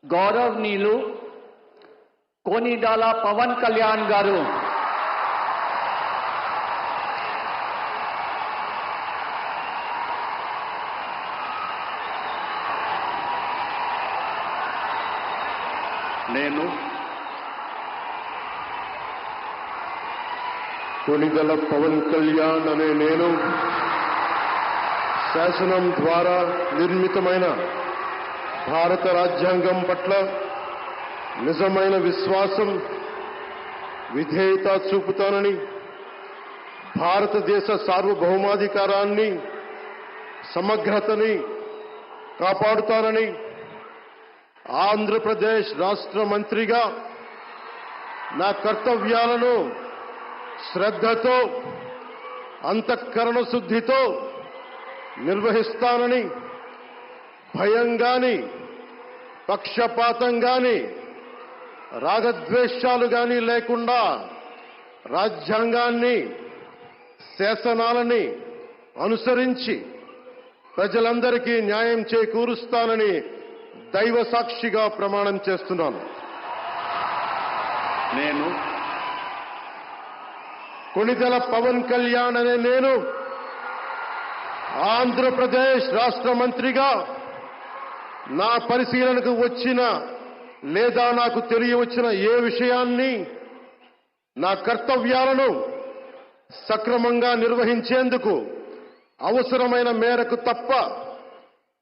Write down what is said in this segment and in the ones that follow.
గౌరవనీయులు కొనిడాల పవన్ కళ్యాణ్ గారు నేను కొనిదల పవన్ కళ్యాణ్ అనే నేను శాసనం ద్వారా నిర్మితమైన భారత రాజ్యాంగం పట్ల నిజమైన విశ్వాసం విధేయత చూపుతానని, భారతదేశ సార్వభౌమాధికారాన్ని సమగ్రతని కాపాడుతానని, ఆంధ్రప్రదేశ్ రాష్ట్ర మంత్రిగా నా కర్తవ్యాలను శ్రద్ధతో అంతఃకరణ శుద్ధితో నిర్వహిస్తానని, భయం గాని పక్షపాతం గాని రాగద్వేషాలు గాని లేకుండా రాజ్యాంగాన్ని శాసనాలని అనుసరించి ప్రజలందరికీ న్యాయం చేకూరుస్తానని దైవ సాక్షిగా ప్రమాణం చేస్తున్నాను. నేను కొనిదెల పవన్ కళ్యాణ్ అనే నేను ఆంధ్రప్రదేశ్ రాష్ట్ర మంత్రిగా నా పరిశీలనకు వచ్చిన లేదా నాకు తెలియవచ్చిన ఏ విషయాన్ని, నా కర్తవ్యాలను సక్రమంగా నిర్వహించేందుకు అవసరమైన మేరకు తప్ప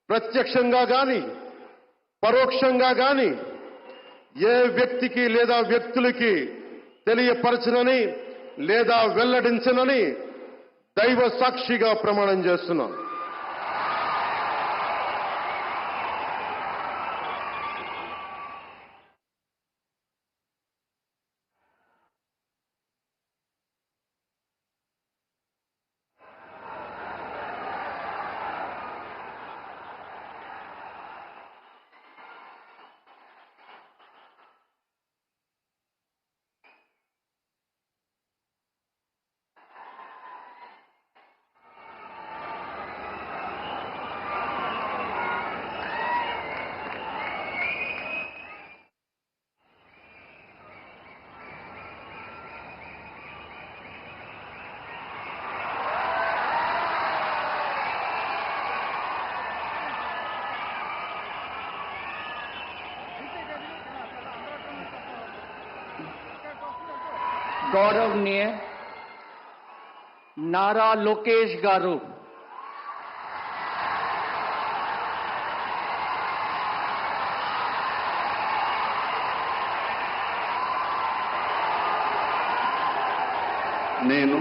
ప్రత్యక్షంగా గాని పరోక్షంగా గాని ఏ వ్యక్తికి లేదా వ్యక్తులకి తెలియపరచనని లేదా వెల్లడించనని దైవ సాక్షిగా ప్రమాణం చేస్తున్నాను. గౌరవనీయ నారా లోకేష్ గారు నేను